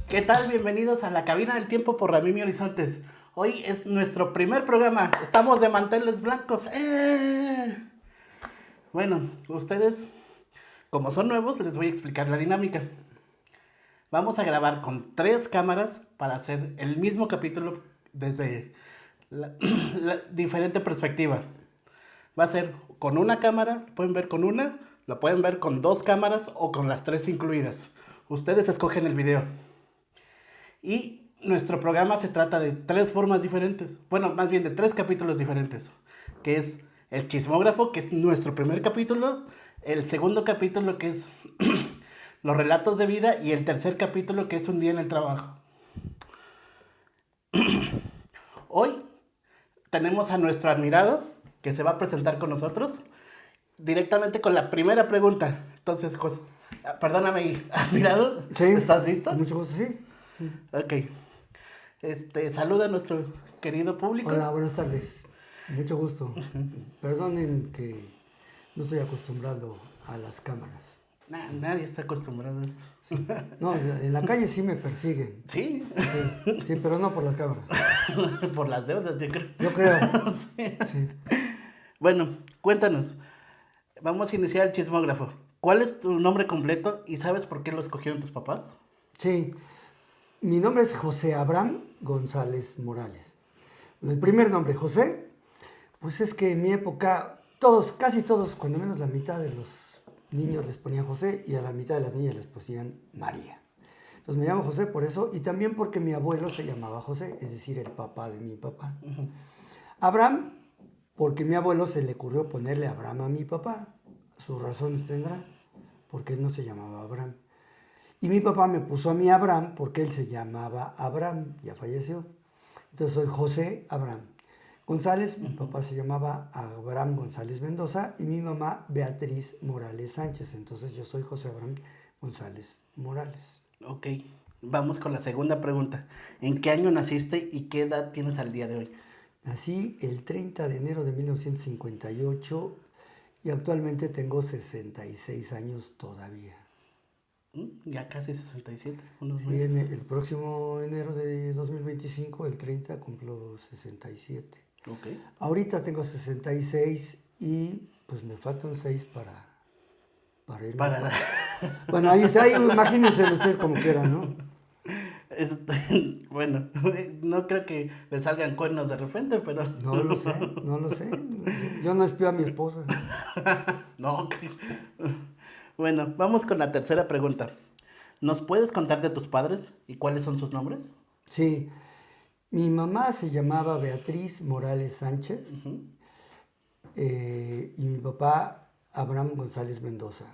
¿Qué tal? Bienvenidos a la cabina del tiempo por Ramimi Horizontes. Hoy es nuestro primer programa. Estamos de manteles blancos. Bueno, ustedes, como son nuevos, les voy a explicar la dinámica. Vamos a grabar con 3 cámaras para hacer el mismo capítulo desde la diferente perspectiva. Va a ser con una cámara, lo pueden ver con una, lo pueden ver con 2 cámaras o con las 3 incluidas. Ustedes escogen el video. Y nuestro programa se trata de 3 formas diferentes. Bueno, más bien de 3 capítulos diferentes. Que es el chismógrafo, que es nuestro primer capítulo. El segundo capítulo, que es los relatos de vida. Y el tercer capítulo, que es un día en el trabajo. Hoy tenemos a nuestro admirado, que se va a presentar con nosotros. Directamente con la primera pregunta. Entonces, José, perdóname, admirado. Sí. ¿Estás listo? Mucho gusto, sí. Ok. Saluda a nuestro querido público. Hola, buenas tardes. Mucho gusto. Perdonen que no estoy acostumbrado a las cámaras. Nadie está acostumbrado a esto. Sí. No, en la calle sí me persiguen. Sí, Sí, pero no por las cámaras. por las deudas, yo creo. Yo creo. Sí. Sí. Bueno, cuéntanos. Vamos a iniciar el chismógrafo. ¿Cuál es tu nombre completo y sabes por qué lo escogieron tus papás? Sí. Mi nombre es José Abraham González Morales. El primer nombre, José, pues es que en mi época, casi todos, cuando menos la mitad de los niños les ponían José y a la mitad de las niñas les ponían María. Entonces me llamo José por eso y también porque mi abuelo se llamaba José, es decir, el papá de mi papá. Abraham, porque mi abuelo se le ocurrió ponerle Abraham a mi papá. Sus razones tendrá, porque él no se llamaba Abraham. Y mi papá me puso a mí Abraham porque él se llamaba Abraham, ya falleció. Entonces soy José Abraham González, mi papá se llamaba Abraham González Mendoza y mi mamá Beatriz Morales Sánchez. Entonces yo soy José Abraham González Morales. Ok, vamos con la segunda pregunta. ¿En qué año naciste y qué edad tienes al día de hoy? Nací el 30 de enero de 1958 y actualmente tengo 66 años todavía. Ya casi 67, unos Sí, meses. el próximo enero de 2025, el 30, cumplo 67. Ok. Ahorita tengo 66 y pues me faltan 6 para irme. Para... Bueno, ahí está, ahí imagínense ustedes como quieran, ¿no? Bueno, no creo que le salgan cuernos de repente, pero... No lo sé, no lo sé. Yo no espío a mi esposa. No. Bueno, vamos con la tercera pregunta. ¿Nos puedes contar de tus padres y cuáles son sus nombres? Sí, mi mamá se llamaba Beatriz Morales Sánchez y mi papá Abraham González Mendoza.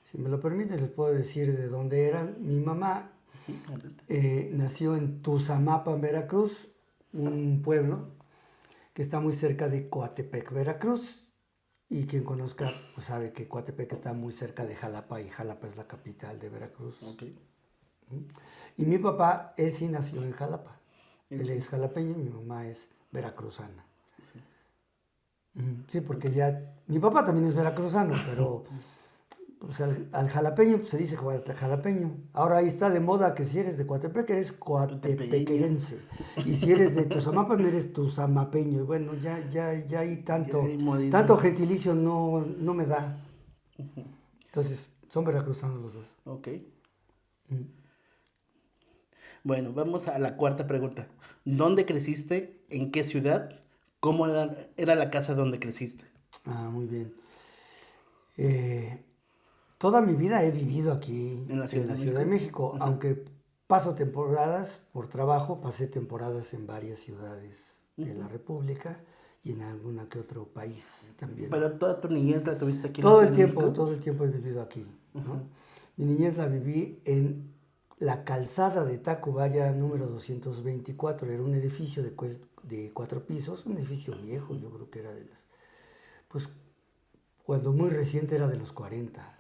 Si me lo permiten, les puedo decir de dónde eran. Mi mamá nació en Tuzamapan, Veracruz, un pueblo que está muy cerca de Coatepec, Veracruz. Y quien conozca, pues sabe que Coatepec está muy cerca de Jalapa y Jalapa es la capital de Veracruz. Ok. Y mi papá, él sí nació en Jalapa. Él es jalapeño y mi mamá es veracruzana. Sí, porque ya, mi papá también es veracruzano, pero pues, al jalapeño pues, se dice jalapeño. Ahora ahí está de moda que si eres de Coatepec eres coatepequense. Y si eres de Tuzamapan eres tuzamapeño. Y bueno, ya hay tanto gentilicio no me da. Entonces, son veracruzanos los dos. Ok. Bueno, vamos a la cuarta pregunta. ¿Dónde creciste? ¿En qué ciudad? ¿Cómo era la casa donde creciste? Ah, muy bien. Toda mi vida he vivido aquí ¿En la Ciudad de Ciudad de México, México? aunque paso temporadas por trabajo, pasé temporadas en varias ciudades de la República y en alguna que otro país también. Pero toda tu niñez la tuviste aquí en la Ciudad de México. Todo el tiempo he vivido aquí, ¿no? Mi niñez la viví en la calzada de Tacubaya número 224. Era un edificio de 4 pisos, un edificio viejo, yo creo que era de los... Pues cuando muy reciente era de los 40.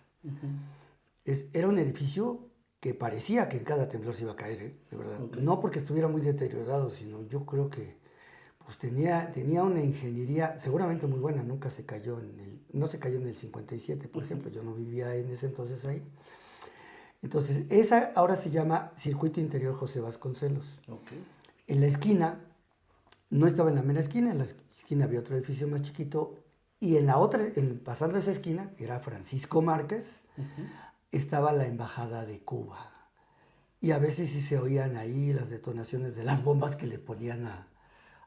Era un edificio que parecía que en cada temblor se iba a caer, de verdad. Okay. No porque estuviera muy deteriorado, sino yo creo que pues tenía una ingeniería seguramente muy buena. Nunca se cayó no se cayó en el 57, por ejemplo. Yo no vivía en ese entonces ahí. Entonces, esa ahora se llama Circuito Interior José Vasconcelos. Ok. En la esquina, no estaba en la mera esquina, en la esquina había otro edificio más chiquito, y en la otra, pasando esa esquina, que era Francisco Márquez, estaba la Embajada de Cuba. Y a veces sí se oían ahí las detonaciones de las bombas que le ponían a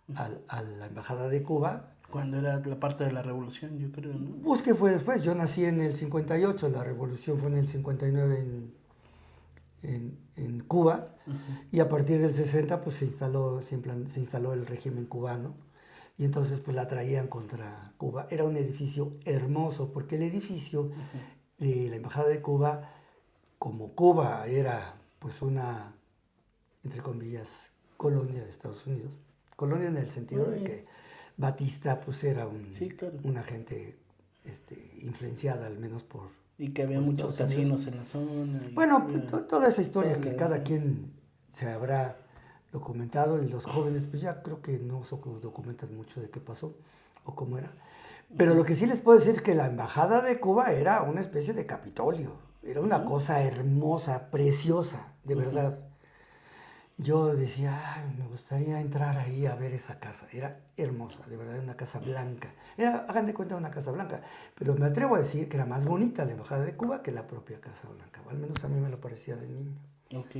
la Embajada de Cuba. Cuando era la parte de la revolución, yo creo, ¿no? Pues que fue después, yo nací en el 58, la revolución fue en el 59 en Cuba, y a partir del 60 pues se instaló el régimen cubano, y entonces pues la traían contra Cuba. Era un edificio hermoso, porque el edificio de la Embajada de Cuba, como Cuba era pues una, entre comillas, colonia de Estados Unidos, colonia en el sentido de que Batista pues era Sí, claro. una gente influenciada al menos por... Y que había por muchos Estados Unidos. casinos en la zona. Bueno, había toda esa historia toda que la- cada quien se habrá documentado, y los jóvenes pues ya creo que no se documentan mucho de qué pasó o cómo era. Pero lo que sí les puedo decir es que la Embajada de Cuba era una especie de Capitolio. Era una cosa hermosa, preciosa, de verdad. Yo decía, "Ay, me gustaría entrar ahí a ver esa casa". Era hermosa, de verdad, era una casa blanca. Hagan de cuenta, una casa blanca. Pero me atrevo a decir que era más bonita la Embajada de Cuba que la propia Casa Blanca. O al menos a mí me lo parecía de niño. Ok.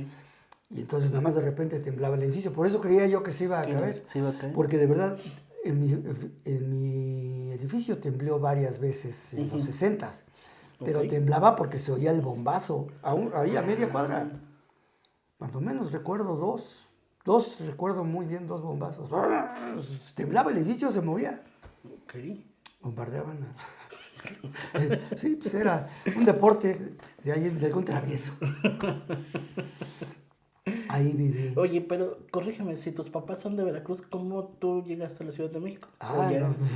Y entonces nada más de repente temblaba el edificio. Por eso creía yo que se iba a Que caer. se iba a caer. Porque de verdad, en mi edificio tembló varias veces en los 60s. Pero Ok. temblaba porque se oía el bombazo, ahí a media cuadra. Cuando menos recuerdo recuerdo muy bien, dos bombazos. Temblaba el edificio, se movía. Ok. Bombardeaban. Sí, pues era un deporte de algún travieso. Ahí viví. Oye, pero corrígeme, si tus papás son de Veracruz, ¿cómo tú llegaste a la Ciudad de México? Ah, O ya- no, pues,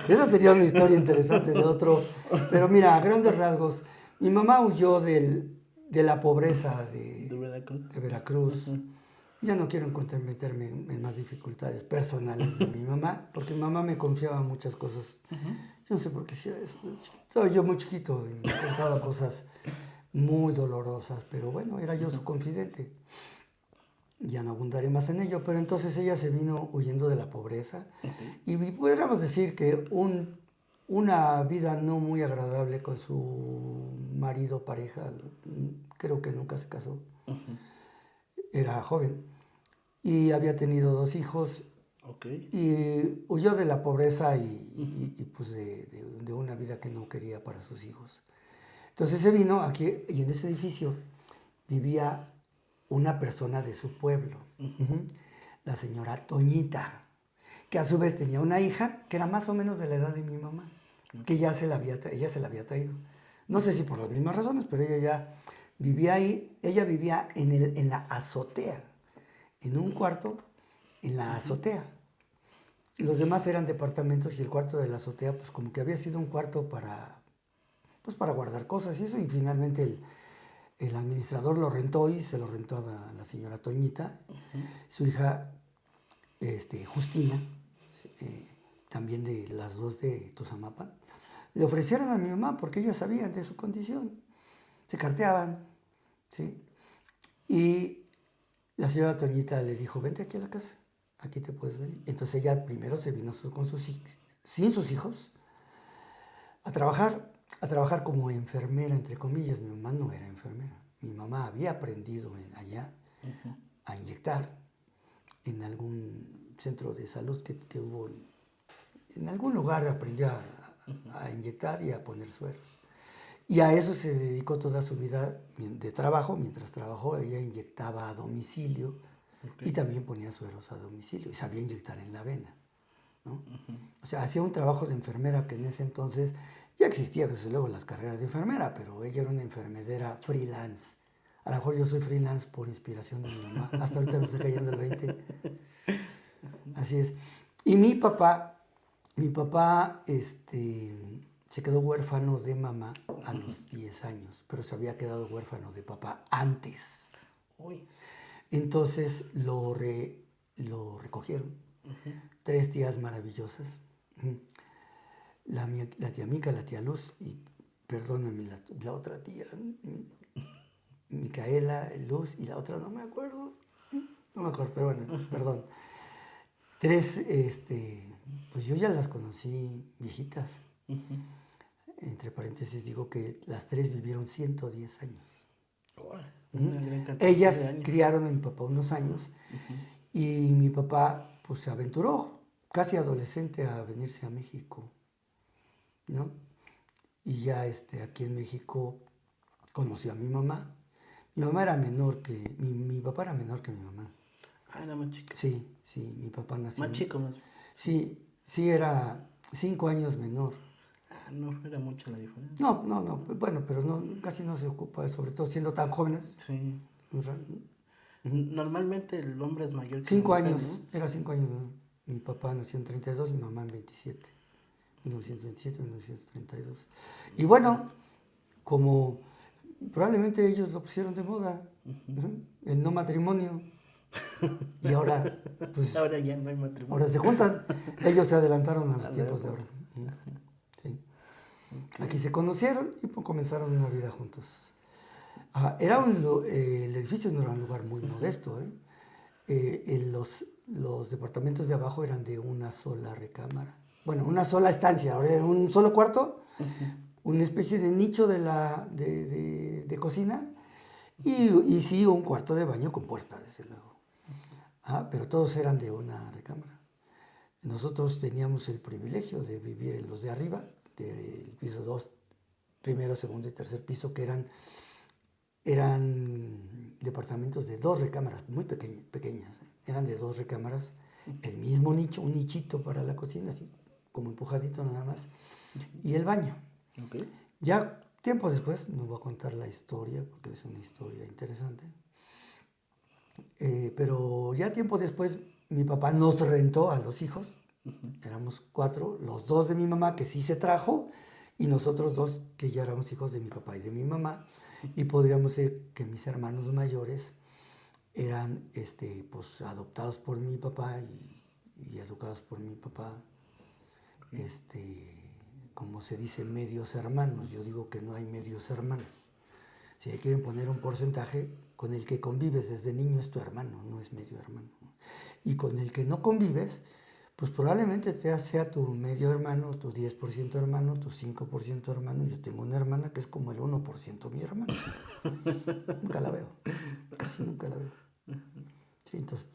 esa sería una historia interesante de otro. Pero mira, a grandes rasgos, mi mamá huyó de la pobreza de Veracruz. de Veracruz. Ya no quiero meterme en más dificultades personales de mi mamá, porque mi mamá me confiaba muchas cosas. Yo no sé por qué hacía eso. Estaba yo muy chiquito y me contaba cosas muy dolorosas, pero bueno, era yo su confidente. Ya no abundaré más en ello, pero entonces ella se vino huyendo de la pobreza, y pudiéramos decir que una vida no muy agradable con su marido, pareja. Creo que nunca se casó. Era joven y había tenido 2 hijos, Ok. y huyó de la pobreza y pues de una vida que no quería para sus hijos. Entonces se vino aquí, y en ese edificio vivía una persona de su pueblo, la señora Toñita, que a su vez tenía una hija que era más o menos de la edad de mi mamá, que ella se la había traído. No sé si por las mismas razones, pero ella ya vivía ahí. Ella vivía en la azotea, en un cuarto en la azotea. Los demás eran departamentos, y el cuarto de la azotea pues como que había sido un cuarto para guardar cosas y eso, y finalmente el administrador lo rentó, y se lo rentó a la señora Toñita. Su hija Justina, también de las 2 de Tozamapan, le ofrecieron a mi mamá porque ellas sabían de su condición. Se carteaban, ¿sí? Y la señora Toñita le dijo, vente aquí a la casa, aquí te puedes venir. Entonces ella primero se vino sin sus hijos a trabajar como enfermera, entre comillas. Mi mamá no era enfermera. Mi mamá había aprendido allá a inyectar en algún centro de salud que hubo. En algún lugar aprendió a inyectar y a poner sueros. Y a eso se dedicó toda su vida de trabajo. Mientras trabajó, ella inyectaba a domicilio, y también ponía sueros a domicilio, y sabía inyectar en la vena, ¿no? O sea, hacía un trabajo de enfermera que en ese entonces ya existía, desde luego, las carreras de enfermera, pero ella era una enfermedera freelance. A lo mejor yo soy freelance por inspiración de mi mamá. Hasta ahorita me está cayendo el 20. Así es. Y mi papá se quedó huérfano de mamá a los 10 años, pero se había quedado huérfano de papá antes. Uy. Entonces lo recogieron. 3 tías maravillosas. La tía Mica, la tía Luz, y perdóname, la otra tía, Micaela, Luz y la otra no me acuerdo. No me acuerdo, pero bueno, perdón. Tres, pues yo ya las conocí viejitas. Entre paréntesis digo que las tres vivieron 110 años. Una gran cantidad de Ellas años. criaron a mi papá unos años y mi papá pues se aventuró casi adolescente a venirse a México, ¿no? Y ya aquí en México conoció a mi mamá. Mi mamá era menor que, mi papá era menor que mi mamá. Ah, era más chica. Sí, mi papá nació. Más chico, más. Sí, era 5 años menor. Ah, no era mucha la diferencia. No, bueno, pero no, casi no se ocupa, sobre todo siendo tan jóvenes. Sí. Normalmente el hombre es mayor que 5 la mujer, años, ¿no? era 5 años menor. Mi papá nació en 32, mi mamá en 27. 1927, 1932. Y bueno, como probablemente ellos lo pusieron de moda, el no matrimonio. Y ahora, pues, Ahora ya no hay matrimonio. ahora se juntan. Ellos se adelantaron a los tiempos de ahora. Sí. Aquí se conocieron y pues comenzaron una vida juntos. El edificio no era un lugar muy modesto. Los departamentos de abajo eran de una sola recámara. Bueno, una sola estancia, ahora era un solo cuarto, una especie de nicho de cocina y sí un cuarto de baño con puerta, desde luego. Pero todos eran de una recámara. Nosotros teníamos el privilegio de vivir en los de arriba, del piso 2, primero, segundo y tercer piso, que eran departamentos de 2 recámaras, muy pequeñas. Eran de 2 recámaras, el mismo nicho, un nichito para la cocina, así como empujadito nada más, y el baño. Okay. Ya tiempo después, no voy a contar la historia, porque es una historia interesante, pero ya tiempo después mi papá nos rentó a los hijos, éramos 4, los 2 de mi mamá que sí se trajo, y nosotros 2 que ya éramos hijos de mi papá y de mi mamá, y podríamos decir que mis hermanos mayores eran pues, adoptados por mi papá y educados por mi papá, como se dice, medios hermanos. Yo digo que no hay medios hermanos. Si le quieren poner un porcentaje, con el que convives desde niño es tu hermano, no es medio hermano. Y con el que no convives, pues probablemente sea tu medio hermano, tu 10% hermano, tu 5% hermano. Yo tengo una hermana que es como el 1% mi hermano. Nunca la veo, casi nunca la veo. Sí, entonces,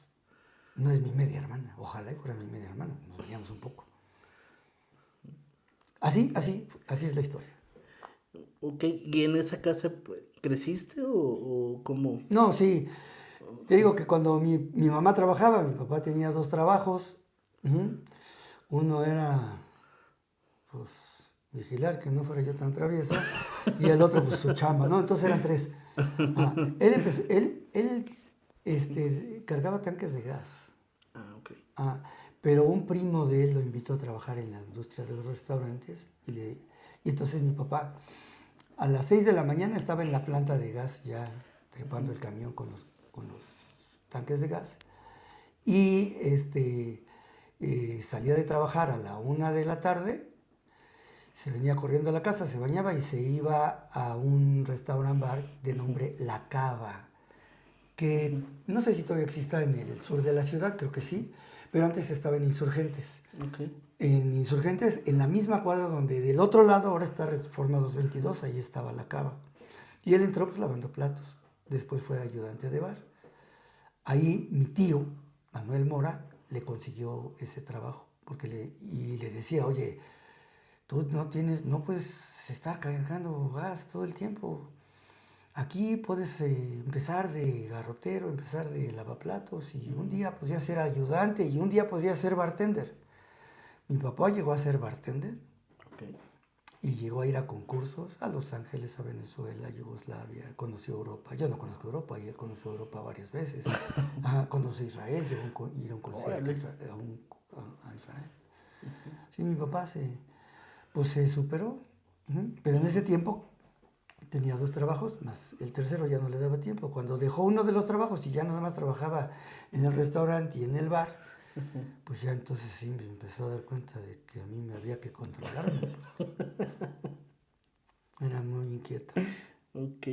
no es mi media hermana. Ojalá fuera mi media hermana, nos veíamos un poco. Así es la historia. Ok, ¿y en esa casa creciste o cómo? No, sí. Te digo que cuando mi mamá trabajaba, mi papá tenía 2 trabajos. Uno era, pues, vigilar que no fuera yo tan travieso, y el otro, pues, su chamba, ¿no? Entonces eran 3. Él cargaba tanques de gas. Ok. Pero un primo de él lo invitó a trabajar en la industria de los restaurantes y entonces mi papá a las 6 de la mañana estaba en la planta de gas ya trepando el camión con los tanques de gas y salía de trabajar a la 1 de la tarde, se venía corriendo a la casa, se bañaba y se iba a un restaurant bar de nombre La Cava, que no sé si todavía exista en el sur de la ciudad, creo que sí, pero antes estaba en Insurgentes. Okay. En Insurgentes, en la misma cuadra donde del otro lado ahora está Reforma 222, ahí estaba La Cava. Y él entró pues lavando platos, después fue ayudante de bar. Ahí mi tío, Manuel Mora, le consiguió ese trabajo, y le decía, oye, tú no puedes estar cargando gas todo el tiempo. Aquí puedes empezar de garrotero, empezar de lavaplatos y un día podría ser ayudante y un día podría ser bartender. Mi papá llegó a ser bartender y llegó a ir a concursos a Los Ángeles, a Venezuela, Yugoslavia, conoció Europa. Yo no conozco Europa y él conoció Europa varias veces. Conoció Israel, llegó a ir a un concierto a Israel. Sí, mi papá se superó, pero en ese tiempo tenía 2 trabajos, más el tercero ya no le daba tiempo. Cuando dejó uno de los trabajos y ya nada más trabajaba en el restaurante y en el bar, pues ya entonces sí me empezó a dar cuenta de que a mí me había que controlarme. Era muy inquieto. Ok.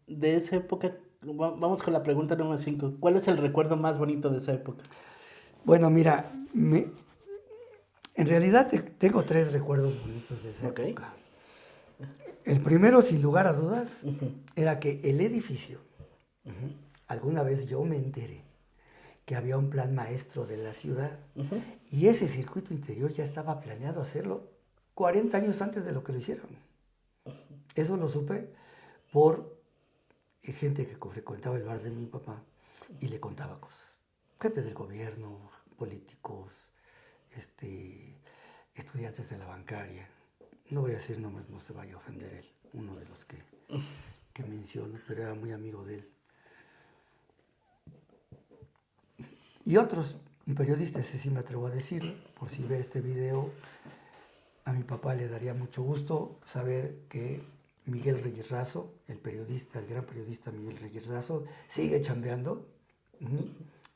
de esa época, vamos con la pregunta número 5. ¿Cuál es el recuerdo más bonito de esa época? Bueno, mira, en realidad tengo 3 recuerdos bonitos de esa Ok. época. El primero, sin lugar a dudas, era que el edificio, alguna vez yo me enteré que había un plan maestro de la ciudad y ese circuito interior ya estaba planeado hacerlo 40 años antes de lo que lo hicieron. Eso lo supe por gente que frecuentaba el bar de mi papá y le contaba cosas. Gente del gobierno, políticos, estudiantes de la bancaria. No voy a decir nombres, no se vaya a ofender él, uno de los que menciono, pero era muy amigo de él. Y otros, un periodista, ese sí me atrevo a decirlo, por si ve este video, a mi papá le daría mucho gusto saber que Miguel Reyes Razo, el periodista, el gran periodista Miguel Reyes Razo, sigue chambeando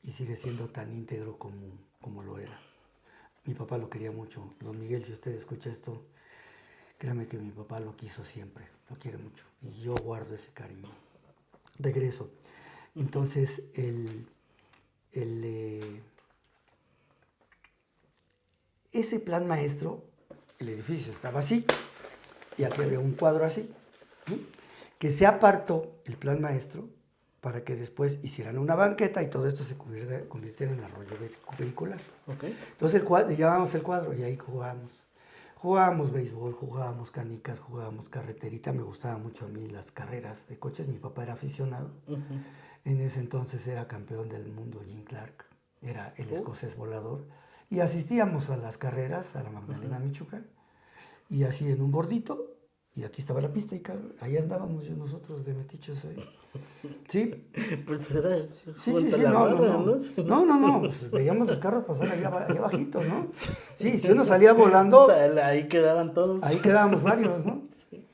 y sigue siendo tan íntegro como lo era. Mi papá lo quería mucho. Don Miguel, si usted escucha esto, créame que mi papá lo quiso siempre, lo quiere mucho. Y yo guardo ese cariño. Regreso. Entonces, ese plan maestro, el edificio estaba así, y aquí había un cuadro así, que se apartó el plan maestro para que después hicieran una banqueta y todo esto se convirtiera en arroyo vehicular. Okay. Entonces le llevábamos el cuadro y ahí jugábamos. Jugábamos béisbol, jugábamos canicas, jugábamos carreterita. Me gustaban mucho a mí las carreras de coches. Mi papá era aficionado. En ese entonces era campeón del mundo Jim Clark. Era el escocés volador. Y asistíamos a las carreras, a la Magdalena Michoacán. Y así en un bordito. Y aquí estaba la pista y ahí andábamos nosotros de metichos ahí. ¿Sí? Pues era... Sí, no. Pues veíamos los carros pasar allá bajito, ¿no? Sí, si uno salía volando... O sea, ahí quedaban todos. Ahí quedábamos varios, ¿no? Sí.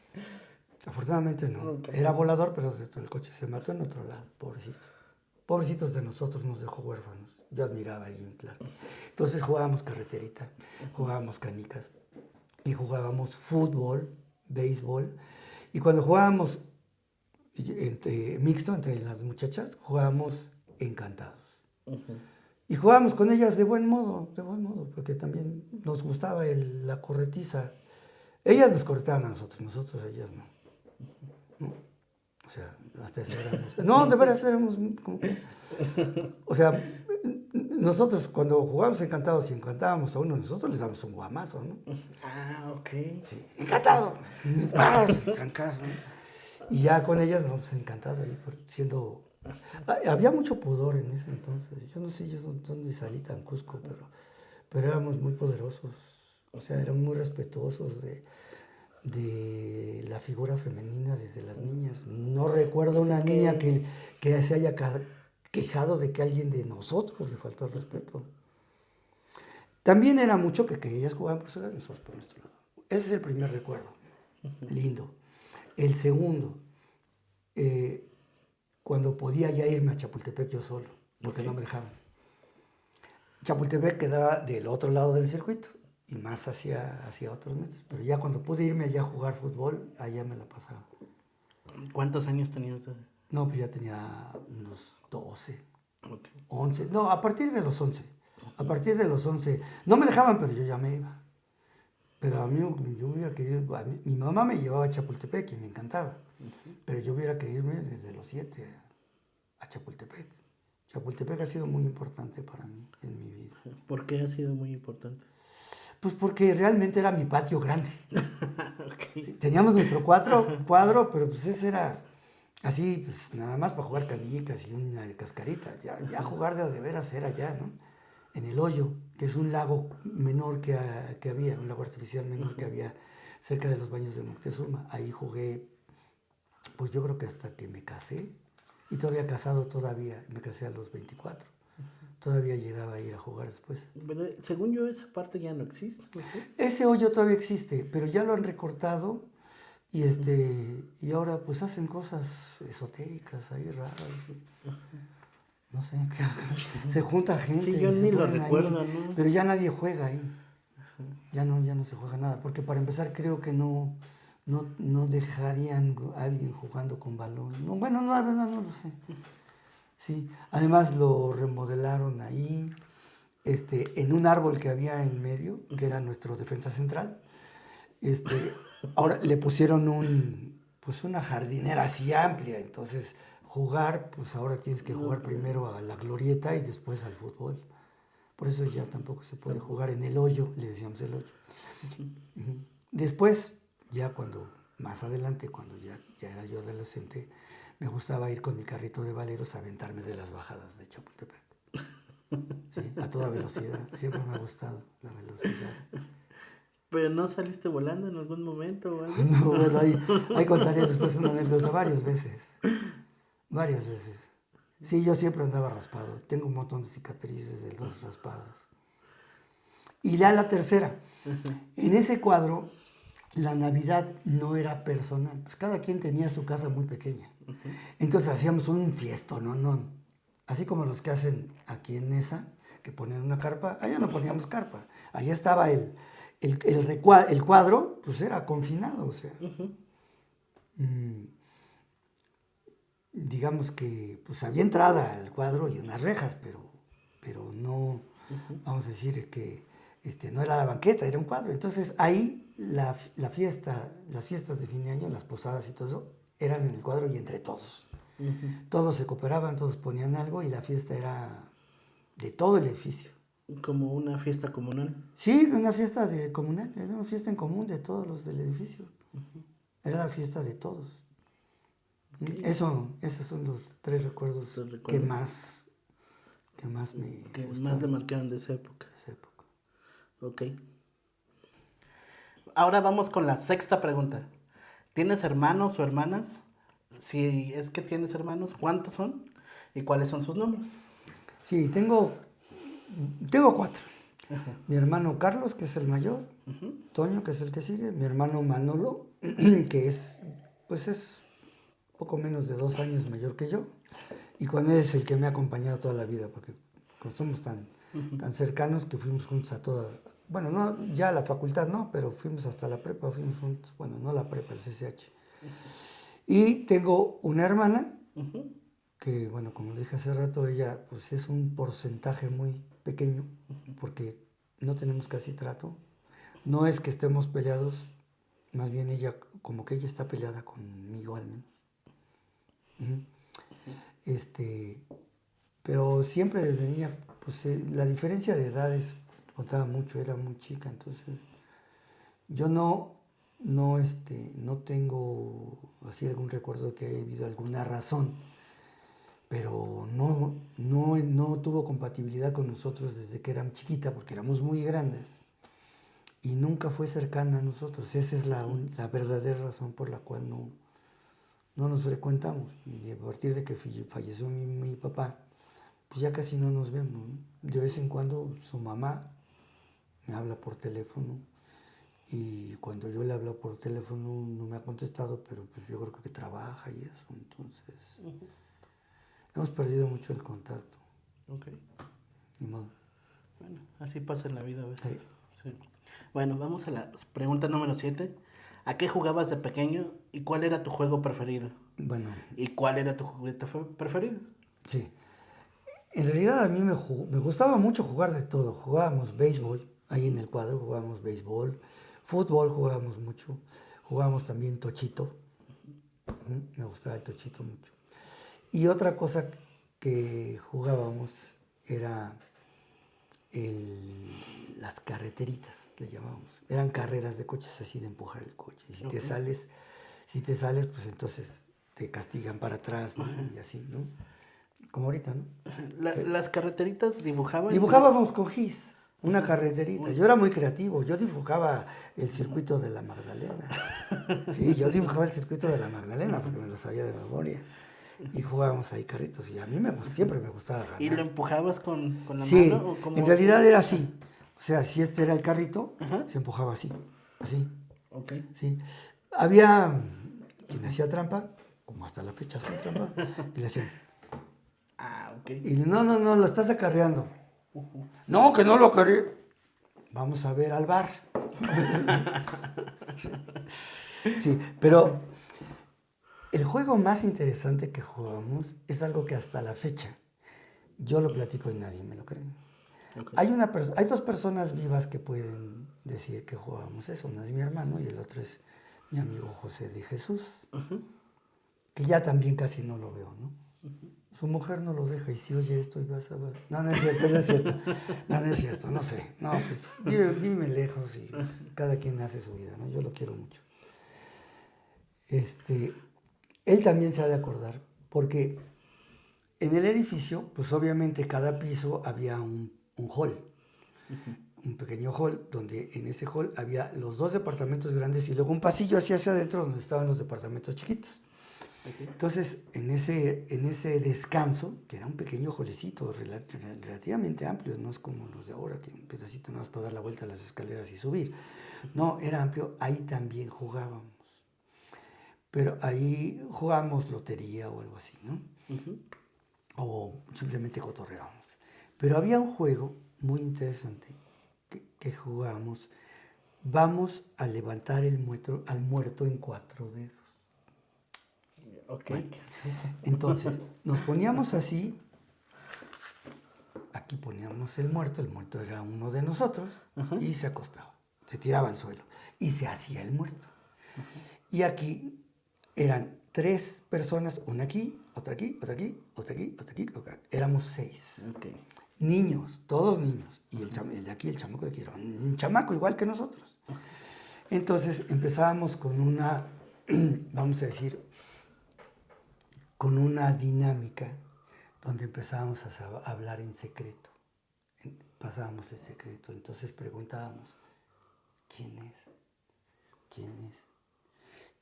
Afortunadamente no. Okay. Era volador, pero el coche se mató en otro lado, pobrecito. Pobrecitos de nosotros, nos dejó huérfanos. Yo admiraba a Jim Clark. Entonces jugábamos carreterita, jugábamos canicas y jugábamos fútbol, béisbol. Y cuando jugábamos mixto entre las muchachas, jugábamos encantados. Y jugábamos con ellas de buen modo, porque también nos gustaba la corretiza. Ellas nos corretaban a nosotros a ellas no. ¿No? O sea, hasta eso éramos... No, de veras éramos como que... O sea, nosotros cuando jugábamos encantados y encantábamos a uno, nosotros les damos un guamazo, ¿no? Ah, ok. Sí, encantado. Trancazo, ¿no? Y ya con ellas, no, pues encantado ahí, siendo... Había mucho pudor en ese entonces. Yo no sé dónde salí tan cusco, pero éramos muy poderosos. O sea, éramos muy respetuosos de la figura femenina desde las niñas. No recuerdo una niña que se haya quejado de que alguien de nosotros le faltó el respeto. También era mucho que ellas jugaban por su lado y nosotros por nuestro lado. Ese es el primer recuerdo. Lindo. El segundo, cuando podía ya irme a Chapultepec yo solo, porque no me dejaban. Chapultepec quedaba del otro lado del circuito y más hacia otros metros, pero ya cuando pude irme allá a jugar fútbol, allá me la pasaba. ¿Cuántos años tenías? No, pues ya tenía unos 12, 11, no, a partir de los 11. A partir de los 11, no me dejaban, pero yo ya me iba. Pero a mí, yo hubiera querido, mi mamá me llevaba a Chapultepec y me encantaba, pero yo hubiera querido irme desde los 7 a Chapultepec. Chapultepec ha sido muy importante para mí en mi vida. ¿Por qué ha sido muy importante? Pues porque realmente era mi patio grande. Okay. Sí, teníamos nuestro cuadro, pero pues ese era así, pues nada más para jugar canicas y una cascarita. Ya jugar de veras era allá, ¿no? En el Hoyo, que es un lago menor que había, un lago artificial menor que había cerca de los baños de Moctezuma. Ahí jugué, pues yo creo que hasta que me casé, y todavía casado me casé a los 24. Todavía llegaba a ir a jugar después. Pero según yo esa parte ya no existe, ¿no? Ese hoyo todavía existe, pero ya lo han recortado y y ahora pues hacen cosas esotéricas ahí raras. No sé, se junta gente. Sí, yo ni lo recuerdo, ahí, ¿no? Pero ya nadie juega ahí. Ya no se juega nada, porque para empezar creo que no no dejarían a alguien jugando con balón. No, bueno, no, la verdad no lo sé. Sí, además lo remodelaron ahí, en un árbol que había en medio, que era nuestro defensa central. Ahora le pusieron pues una jardinera así amplia, entonces jugar, pues ahora tienes que jugar primero a la glorieta y después al fútbol. Por eso ya tampoco se puede jugar en el hoyo, le decíamos el hoyo. Ujú. Después, ya más adelante, cuando ya era yo adolescente, me gustaba ir con mi carrito de valeros a aventarme de las bajadas de Chapultepec. Sí, a toda velocidad. Siempre me ha gustado la velocidad. ¿Pero no saliste volando en algún momento o algo? No, bueno, ahí contaré después una anécdota varias veces. Varias veces. Sí, yo siempre andaba raspado. Tengo un montón de cicatrices de las raspadas. Y ya la tercera. En ese cuadro, la Navidad no era personal. Pues cada quien tenía su casa muy pequeña. Entonces hacíamos un fiestón, no. Así como los que hacen aquí en Nesa, que ponen una carpa. Allá no poníamos carpa. Allá estaba el cuadro, pues era confinado, o sea. Digamos que pues había entrada al cuadro y unas rejas, pero no, vamos a decir que no era la banqueta, era un cuadro. Entonces ahí la fiesta, las fiestas de fin de año, las posadas y todo eso, eran en el cuadro y entre todos. Todos se cooperaban, todos ponían algo y la fiesta era de todo el edificio. Como una fiesta comunal. Sí, una fiesta comunal, era una fiesta en común de todos los del edificio. Era la fiesta de todos. Okay. Esos son los tres recuerdos que más me que gustaron. Más te marcaron de esa época. Ok. Ahora vamos con la sexta pregunta. ¿Tienes hermanos o hermanas? Si es que tienes hermanos, ¿cuántos son? ¿Y cuáles son sus nombres? Sí, tengo 4. Mi hermano Carlos, que es el mayor. Toño, que es el que sigue. Mi hermano Manolo, que es poco menos de 2 años mayor que yo, y con él es el que me ha acompañado toda la vida, porque somos tan cercanos que fuimos juntos a toda, bueno, no, ya a la facultad no, pero fuimos hasta la prepa, fuimos juntos, bueno, no la prepa, el CCH. Y tengo una hermana, que bueno, como le dije hace rato, ella pues es un porcentaje muy pequeño, porque no tenemos casi trato, no es que estemos peleados, más bien ella, como que ella está peleada conmigo al menos. Pero siempre desde niña, pues la diferencia de edades contaba mucho, era muy chica, entonces yo no tengo así algún recuerdo de que haya habido alguna razón, pero no tuvo compatibilidad con nosotros desde que era chiquita, porque éramos muy grandes y nunca fue cercana a nosotros. Esa es la verdadera razón por la cual no nos frecuentamos. Y a partir de que falleció mi papá, pues ya casi no nos vemos, ¿no? De vez en cuando su mamá me habla por teléfono y cuando yo le hablo por teléfono no me ha contestado, pero pues yo creo que trabaja y eso, entonces hemos perdido mucho el contacto. Ok. Ni modo. Bueno, así pasa en la vida a veces. Sí. Bueno, vamos a la pregunta número 7. ¿A qué jugabas de pequeño y cuál era tu juego preferido? Bueno. ¿Y cuál era tu juguete preferido? Sí. En realidad a mí me gustaba mucho jugar de todo. Jugábamos béisbol, ahí en el cuadro jugábamos béisbol. Fútbol jugábamos mucho. Jugábamos también tochito. Me gustaba el tochito mucho. Y otra cosa que jugábamos era las carreteritas, le llamábamos. Eran carreras de coches así de empujar el coche. Y si te sales, pues entonces te castigan para atrás, ¿no? Y así, ¿no? Como ahorita, ¿no? Las carreteritas dibujaban. Dibujábamos con gis, una carreterita. Yo era muy creativo. Yo dibujaba el circuito de la Magdalena. Sí, yo dibujaba el circuito de la Magdalena porque me lo sabía de memoria. Y jugábamos ahí carritos. Y a mí siempre me gustaba ganar. ¿Y lo empujabas con la sí, mano? Sí, en realidad era así. O sea, si este era el carrito, se empujaba así. Ok. Sí. Había quien hacía trampa, como hasta la fecha hacen trampa, y le hacían. Ok. Y no, lo estás acarreando. No, que no lo acarreo. Vamos a ver al bar. Sí, pero el juego más interesante que jugamos es algo que hasta la fecha yo lo platico y nadie me lo cree. Ok. Hay dos personas vivas que pueden decir que jugamos eso. Uno es mi hermano y el otro es mi amigo José de Jesús, que ya también casi no lo veo, ¿no? Su mujer no lo deja y si oye esto y vas a ver. No, no es cierto, no es cierto. No, no es cierto, no sé. No, pues vive lejos y cada quien hace su vida, ¿no? Yo lo quiero mucho. Él también se ha de acordar, porque en el edificio, pues obviamente cada piso había un hall, un pequeño hall, donde en ese hall había los 2 departamentos grandes y luego un pasillo hacia adentro donde estaban los departamentos chiquitos. Entonces, en ese descanso, que era un pequeño holecito relativamente amplio, no es como los de ahora, que un pedacito no vas para dar la vuelta a las escaleras y subir. No, era amplio, ahí también jugábamos. Pero ahí jugábamos lotería o algo así, ¿no? O simplemente cotorreábamos. Pero había un juego muy interesante que jugábamos. Vamos a levantar al muerto en 4 dedos. Ok. Bueno, entonces, nos poníamos así, aquí poníamos el muerto era uno de nosotros, y se acostaba, se tiraba al suelo, y se hacía el muerto. Y aquí eran 3 personas, una aquí, otra aquí, otra aquí, otra aquí, otra aquí, éramos 6. Okay. Niños, todos niños, y el de aquí, el chamaco de aquí, era un chamaco igual que nosotros. Entonces empezábamos con una, vamos a decir, con una dinámica donde empezábamos a hablar en secreto. Pasábamos el secreto. Entonces preguntábamos, ¿quién es? ¿Quién es?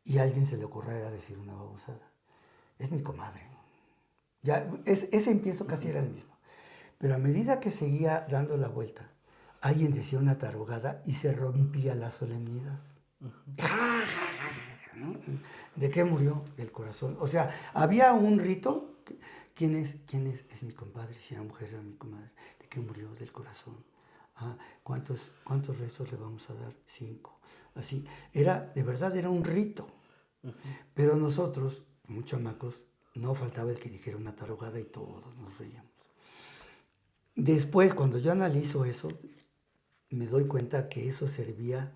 Y a alguien se le ocurría decir una babosada. Es mi comadre. Ya, ese empiezo casi era el mismo. Pero a medida que seguía dando la vuelta, alguien decía una tarugada y se rompía la solemnidad. ¿No? ¿De qué murió? Del corazón. O sea, había un rito. ¿Quién es? ¿Quién es? Es mi compadre. Si era mujer, era mi comadre. ¿De qué murió? Del corazón. ¿Cuántos rezos le vamos a dar? 5. Así. De verdad era un rito. Pero nosotros, como chamacos, no faltaba el que dijera una tarugada y todos nos reíamos. Después, cuando yo analizo eso, me doy cuenta que eso servía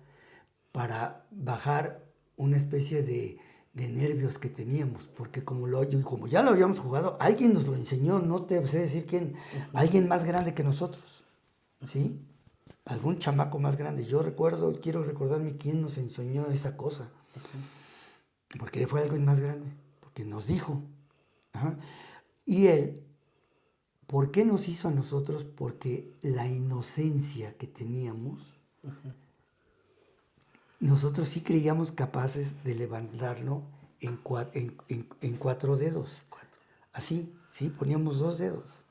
para bajar una especie de nervios que teníamos, porque como ya lo habíamos jugado, alguien nos lo enseñó, no te sé decir quién, alguien más grande que nosotros, ¿sí? Algún chamaco más grande. Quiero recordarme quién nos enseñó esa cosa, porque fue alguien más grande, porque nos dijo. Y él, ¿por qué nos hizo a nosotros? Porque la inocencia que teníamos, nosotros sí creíamos capaces de levantarlo en 4 dedos. Así, sí, poníamos 2 dedos.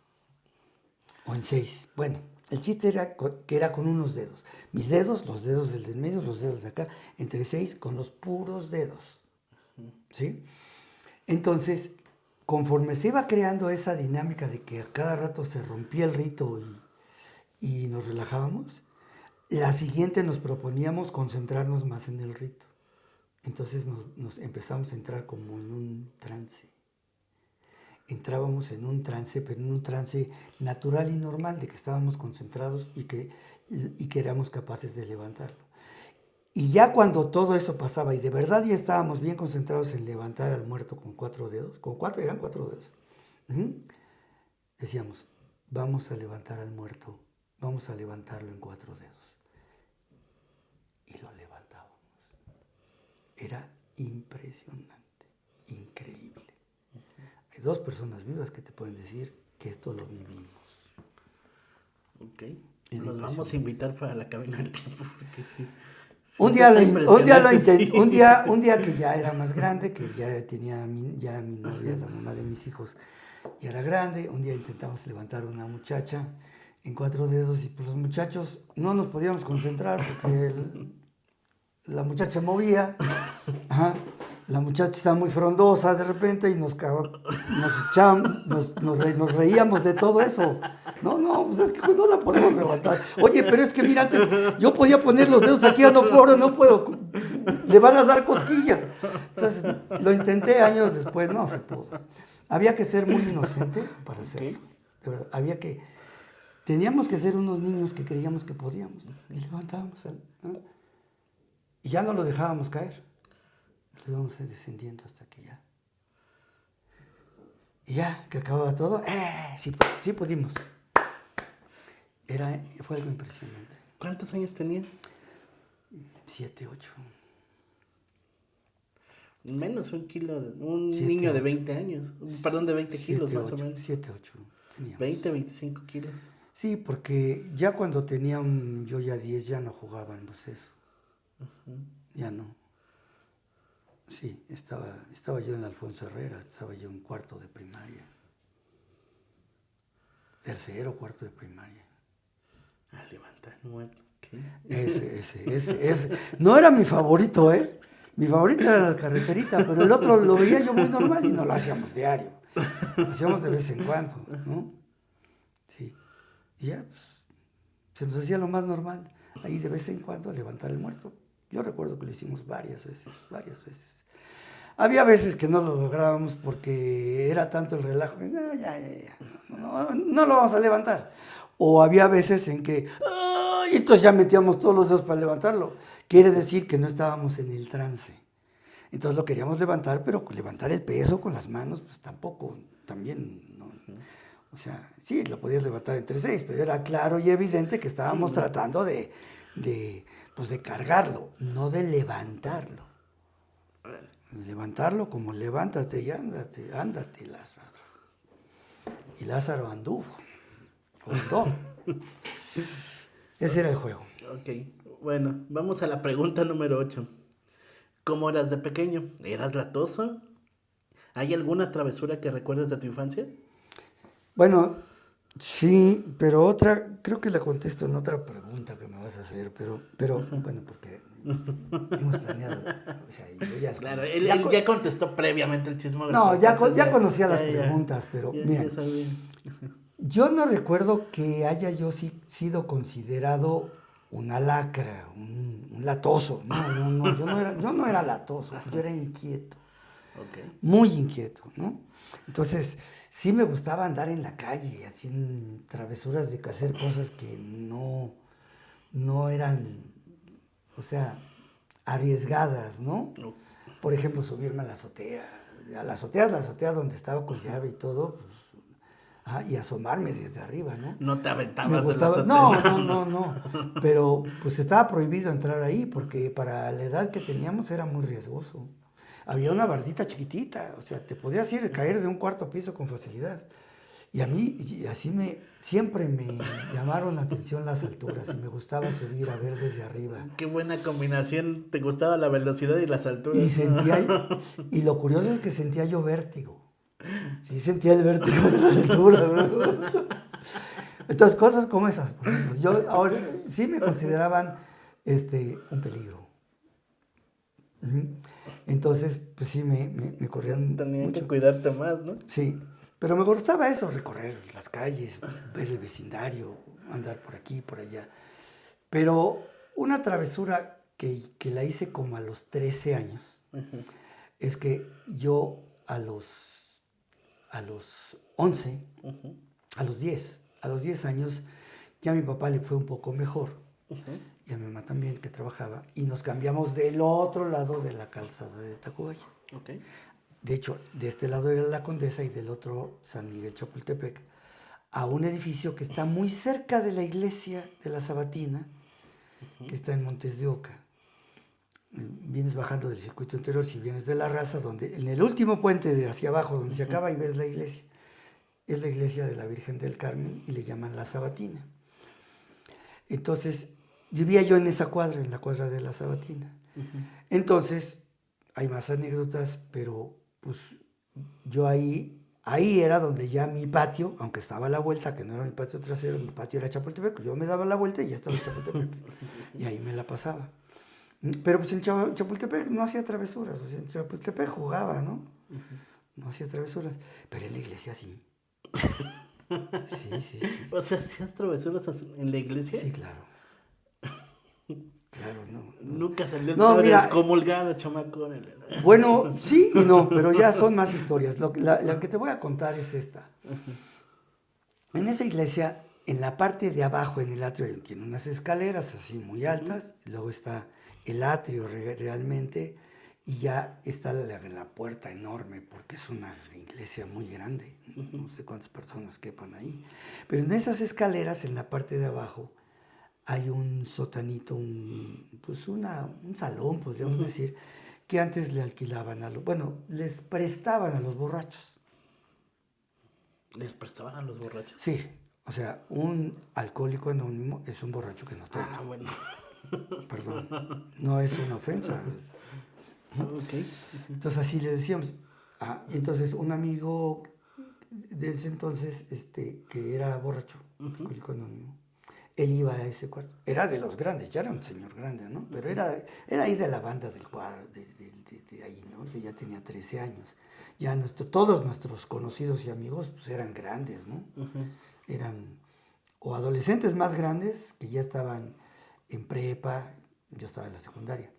O en 6. Bueno, el chiste era que era con unos dedos. Mis dedos, los dedos del medio, los dedos de acá, entre 6 con los puros dedos. ¿Sí? Entonces, conforme se iba creando esa dinámica de que a cada rato se rompía el rito y nos relajábamos, la siguiente nos proponíamos concentrarnos más en el rito. Entonces nos empezamos a entrar como en un trance. Entrábamos en un trance, pero en un trance natural y normal, de que estábamos concentrados y que éramos capaces de levantarlo. Y ya cuando todo eso pasaba, y de verdad ya estábamos bien concentrados en levantar al muerto con 4 dedos, eran 4 dedos, decíamos, vamos a levantar al muerto, vamos a levantarlo en 4 dedos. Y lo levantábamos. Era impresionante, increíble. Hay 2 personas vivas que te pueden decir que esto lo vivimos. Ok. Y nos vamos a invitar para la cabina del tiempo. Porque sí, un día que ya era más grande, que ya tenía mi novia, la mamá de mis hijos, ya era grande. Un día intentamos levantar a una muchacha en 4 dedos y pues los muchachos no nos podíamos concentrar porque la muchacha se movía. La muchacha estaba muy frondosa de repente y nos reíamos de todo eso. No, pues es que no la podemos levantar. Oye, pero es que mira, antes yo podía poner los dedos aquí, ahora no puedo. le van a dar cosquillas. Entonces, lo intenté años después, no se pudo. Había que ser muy inocente para hacerlo. De verdad, teníamos que ser unos niños que creíamos que podíamos. Y levantábamos, ¿no? Y ya no lo dejábamos caer. Lo íbamos descendiendo hasta que ya. Y ya, que acababa todo, sí pudimos. Fue algo impresionante. ¿Cuántos años tenía? 7, 8. Menos un kilo, un 7, niño de 8. 20 años, perdón, de 20 kilos más o menos. 7, 8 teníamos. 20, 25 kilos. Sí, porque ya cuando tenía yo ya 10 ya no jugábamos eso. Ya no. Sí, estaba yo en Alfonso Herrera, estaba yo en cuarto de primaria. Tercero, cuarto de primaria. Levanta el muerto. Okay. Ese. No era mi favorito, ¿eh? Mi favorito era la carreterita, pero el otro lo veía yo muy normal y no lo hacíamos diario. Lo hacíamos de vez en cuando, ¿no? Sí. Y ya, pues, se nos hacía lo más normal. Ahí de vez en cuando levantar el muerto. Yo recuerdo que lo hicimos varias veces. Había veces que no lo lográbamos porque era tanto el relajo. No lo vamos a levantar. O había veces en que, y entonces ya metíamos todos los dedos para levantarlo. Quiere decir que no estábamos en el trance. Entonces lo queríamos levantar, pero levantar el peso con las manos, pues tampoco, también, no. O sea, sí, lo podías levantar entre 6, pero era claro y evidente que estábamos tratando de cargarlo, no de levantarlo. Levantarlo como levántate y ándate, Lázaro. Y Lázaro anduvo. Ese era el juego. Ok, bueno, vamos a la pregunta número 8. ¿Cómo eras de pequeño? ¿Eras latoso? ¿Hay alguna travesura que recuerdes de tu infancia? Bueno, sí, pero creo que la contesto en otra pregunta que me vas a hacer, pero bueno, porque hemos planeado. O sea, yo ya claro, él ya contestó previamente el chismógrafo. No, ya conocía las preguntas, pero mira, yo no recuerdo que haya yo sido considerado una lacra, un latoso. No, yo no era latoso, yo era inquieto. Okay. Muy inquieto, ¿no? Entonces, sí me gustaba andar en la calle, haciendo travesuras de hacer cosas que no eran, o sea, arriesgadas, ¿no? Por ejemplo, subirme a la azotea. La azotea donde estaba con llave y todo, pues, y asomarme desde arriba, ¿no? No te aventabas de la azotea. No. Pero pues estaba prohibido entrar ahí porque para la edad que teníamos era muy riesgoso. Había una bardita chiquitita, o sea, te podías caer de un cuarto piso con facilidad. Y a mí, siempre me llamaron la atención las alturas y me gustaba subir a ver desde arriba. Qué buena combinación, te gustaba la velocidad y las alturas. Y lo curioso es que sentía yo vértigo. Sí sentía el vértigo de la altura, ¿no? Entonces, cosas como esas, por ejemplo. Yo ahora sí me consideraban un peligro. Entonces, pues sí, me corrían Tenían mucho. que cuidarte más, ¿no? Sí, pero me gustaba eso, recorrer las calles, ver el vecindario, andar por aquí, por allá. Pero una travesura que la hice como a los 13 años, es que yo a los 11, a los 10 años, ya a mi papá le fue un poco mejor. Y a mi mamá también, que trabajaba, y nos cambiamos del otro lado de la calzada de Tacubaya. Okay. De hecho, de este lado era la Condesa y del otro San Miguel Chapultepec, a un edificio que está muy cerca de la iglesia de la Sabatina, que está en Montes de Oca. Vienes bajando del circuito interior, si vienes de la Raza, donde en el último puente de hacia abajo, donde se acaba y ves la iglesia, es la iglesia de la Virgen del Carmen y le llaman la Sabatina. Entonces, vivía yo en esa cuadra, en la cuadra de la Sabatina. Entonces, hay más anécdotas, pero pues yo ahí era donde ya mi patio, aunque estaba a la vuelta, que no era mi patio trasero, mi patio era Chapultepec, yo me daba la vuelta y ya estaba en Chapultepec. Y ahí me la pasaba. Pero pues en Chapultepec no hacía travesuras, o sea, en Chapultepec jugaba, ¿no? No hacía travesuras, pero en la iglesia sí. Sí. O sea, ¿hacías travesuras en la iglesia? Sí, claro. Claro, no. Nunca salió el No, padre mira, excomulgado, chamaco. bueno, sí y no, pero ya son más historias. La que te voy a contar es esta. En esa iglesia, en la parte de abajo, en el atrio, tiene unas escaleras así muy altas, luego está el atrio realmente, y ya está la puerta enorme, porque es una iglesia muy grande, no sé cuántas personas quepan ahí. Pero en esas escaleras, en la parte de abajo, hay un sotanito, un salón, podríamos decir, que antes le alquilaban les prestaban a los borrachos. ¿Les prestaban a los borrachos? Sí, o sea, un alcohólico anónimo es un borracho que no toma. Ah, bueno. Perdón, no es una ofensa. Ok. Entonces así le decíamos. Y entonces un amigo de ese entonces, que era borracho, alcohólico anónimo, él iba a ese cuarto. Era de los grandes, ya era un señor grande, ¿no? Pero era ahí de la banda del cuadro, de ahí, ¿no? Yo ya tenía 13 años. Ya todos nuestros conocidos y amigos pues, eran grandes, ¿no? Eran o adolescentes más grandes que ya estaban en prepa, yo estaba en la secundaria,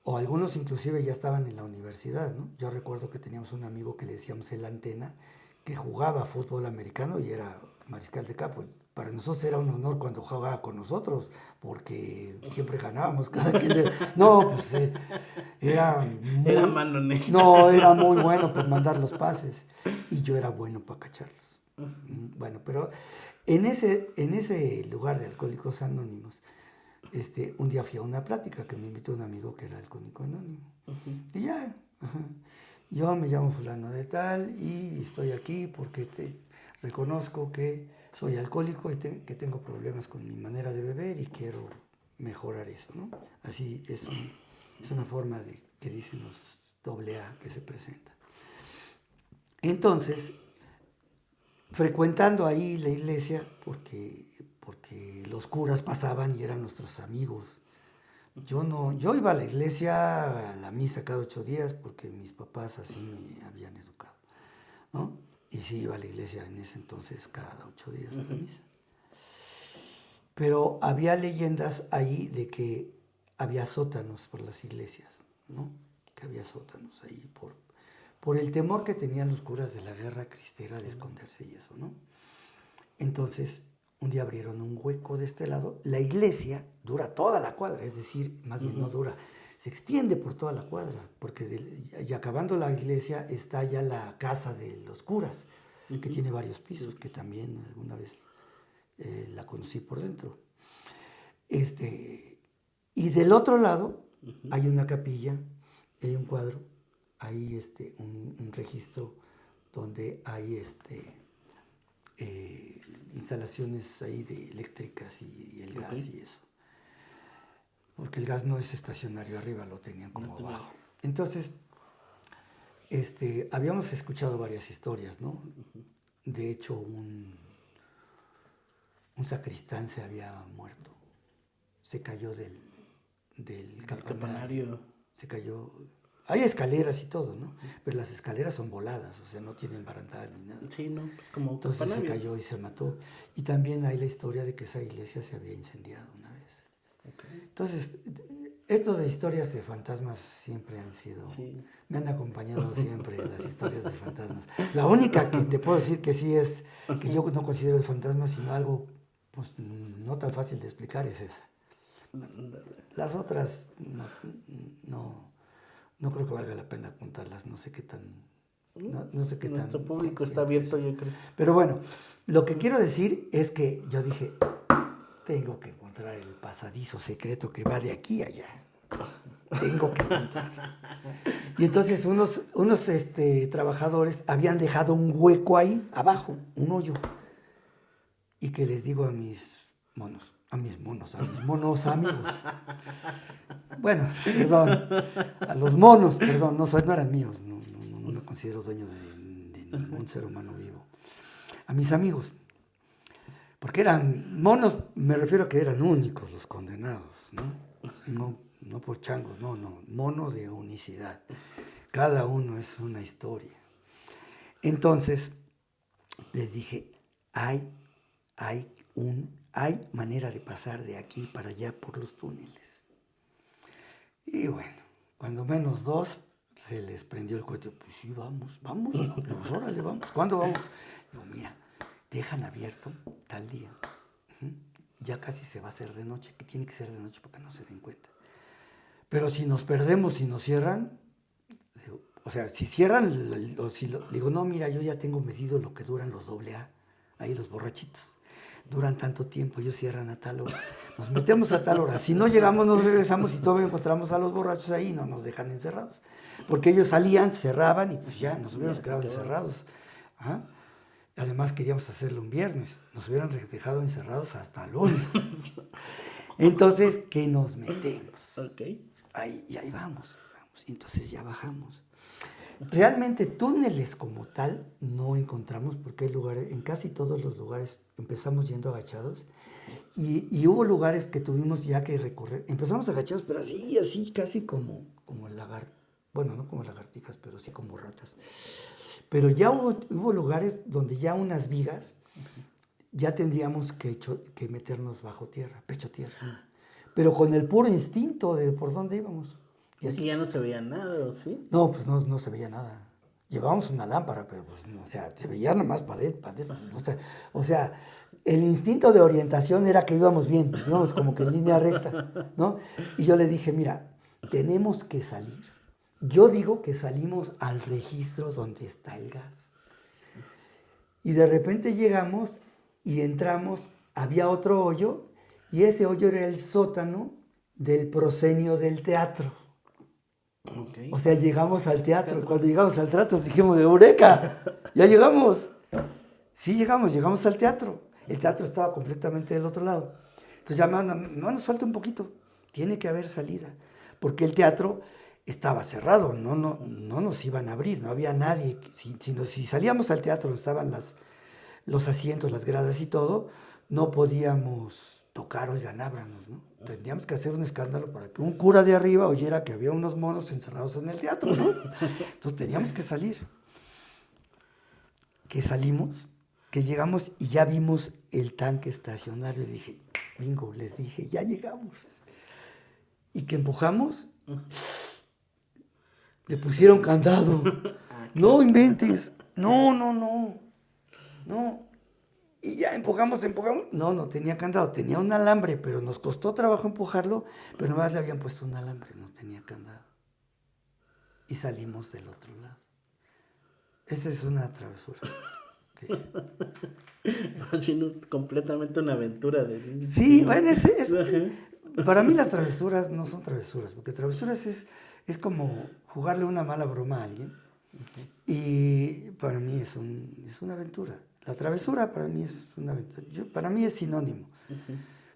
o algunos inclusive ya estaban en la universidad, ¿no? Yo recuerdo que teníamos un amigo que le decíamos el Antena, que jugaba fútbol americano y era mariscal de campo. Para nosotros era un honor cuando jugaba con nosotros, porque siempre ganábamos cada quien. No, pues era Era muy, mano negra. no, era muy bueno para mandar los pases y yo era bueno para cacharlos. Bueno, pero en ese lugar de Alcohólicos Anónimos, un día fui a una plática que me invitó un amigo que era alcohólico anónimo. Y ya, yo me llamo fulano de tal y estoy aquí porque te reconozco que soy alcohólico y que tengo problemas con mi manera de beber y quiero mejorar eso, ¿no? Así es una forma de que dicen los AA que se presentan. Entonces, frecuentando ahí la iglesia, porque los curas pasaban y eran nuestros amigos. Yo iba a la iglesia, a la misa cada 8 días, porque mis papás así me habían educado, ¿no? Y sí iba a la iglesia en ese entonces cada 8 días a la misa. Pero había leyendas ahí de que había sótanos por las iglesias, ¿no? Que había sótanos ahí por el temor que tenían los curas de la guerra cristera de esconderse y eso, ¿no? Entonces, un día abrieron un hueco de este lado. La iglesia dura toda la cuadra, es decir, más bien no dura, se extiende por toda la cuadra, porque y acabando la iglesia está ya la casa de los curas, que tiene varios pisos, que también alguna vez la conocí por dentro. Y del otro lado hay una capilla, hay un cuadro, hay un registro donde hay instalaciones ahí de eléctricas y el gas y eso. Porque el gas no es estacionario arriba, lo tenían como abajo. Entonces, habíamos escuchado varias historias, ¿no? De hecho, un sacristán se había muerto. Se cayó del campanario. Se cayó. Hay escaleras y todo, ¿no? Pero las escaleras son voladas, o sea, no tienen barandal ni nada. Sí, no, pues como Entonces se cayó y se mató. Y también hay la historia de que esa iglesia se había incendiado una vez. Okay. Entonces, esto de historias de fantasmas siempre han sido... Sí. Me han acompañado siempre las historias de fantasmas. La única que te puedo decir que sí es, que yo no considero de fantasmas, sino algo pues no tan fácil de explicar, es esa. Las otras no creo que valga la pena contarlas, no sé qué tan... No sé qué Nuestro tan público está abierto, yo creo. Pero bueno, lo que quiero decir es que yo dije, tengo que encontrar el pasadizo secreto que va de aquí a allá. Tengo que encontrar. Y entonces unos trabajadores habían dejado un hueco ahí, abajo, un hoyo. Y que les digo a mis monos amigos. Bueno, perdón, a los monos, perdón, no eran míos, no me considero dueño de ningún ser humano vivo. A mis amigos, porque eran monos, me refiero a que eran únicos los condenados, no por changos, no, mono de unicidad. Cada uno es una historia. Entonces, les dije, hay manera de pasar de aquí para allá por los túneles. Y bueno, cuando menos dos, se les prendió el cohete. Pues sí, vamos. Pues órale, vamos. ¿Cuándo vamos? Digo, mira, dejan abierto tal día. Ya casi se va a hacer de noche, que tiene que ser de noche para que no se den cuenta. Pero si nos perdemos y nos cierran, digo, o sea, si cierran, digo, no, mira, yo ya tengo medido lo que duran los AA, ahí los borrachitos. Duran tanto tiempo, ellos cierran a tal hora. Nos metemos a tal hora. Si no llegamos, nos regresamos y todavía encontramos a los borrachos ahí y no nos dejan encerrados. Porque ellos salían, cerraban y pues ya nos hubiéramos quedado encerrados. Ajá. Además queríamos hacerlo un viernes. Nos hubieran dejado encerrados hasta lunes. Entonces, ¿qué nos metemos? Ok. Ahí vamos. Y entonces ya bajamos. Realmente túneles como tal no encontramos porque hay lugares, en casi todos los lugares empezamos yendo agachados y hubo lugares que tuvimos ya que recorrer. Empezamos agachados, pero así, casi como lagartijas. Bueno, no como lagartijas, pero sí como ratas. Pero ya hubo lugares donde ya unas vigas ya tendríamos que meternos bajo tierra, pecho tierra. Pero con el puro instinto de por dónde íbamos. Y así ya no se veía nada, ¿o sí? No, pues no se veía nada. Llevábamos una lámpara, pero pues, o sea, se veía nomás para adentro. O sea, el instinto de orientación era que íbamos bien, íbamos como que en línea recta, ¿no? Y yo le dije, mira, tenemos que salir. Yo digo que salimos al registro donde está el gas. Y de repente llegamos y entramos, había otro hoyo, y ese hoyo era el sótano del proscenio del teatro. Okay. O sea, llegamos al teatro. Cuando llegamos al teatro dijimos, ¡Eureka! ¡Ya llegamos! Sí, llegamos al teatro. El teatro estaba completamente del otro lado. Entonces ya no nos falta un poquito. Tiene que haber salida. Porque el teatro estaba cerrado, no nos iban a abrir, no había nadie. Si salíamos al teatro donde estaban los asientos, las gradas y todo, no podíamos tocar, oigan, ábranos, ¿no? Tendríamos que hacer un escándalo para que un cura de arriba oyera que había unos monos encerrados en el teatro, ¿no? Entonces teníamos que salir. Que salimos, que llegamos y ya vimos el tanque estacionario. Y dije, bingo, les dije, ya llegamos. Y que empujamos, le pusieron candado. No inventes. No. Y ya empujamos. No tenía candado, tenía un alambre, pero nos costó trabajo empujarlo, pero nomás le habían puesto un alambre, no tenía candado. Y salimos del otro lado. Esa es una travesura. Es completamente una aventura. Sí, bueno, para mí las travesuras no son travesuras, porque travesuras es como jugarle una mala broma a alguien. Y para mí es una aventura. La travesura para mí es una aventura. Para mí es sinónimo.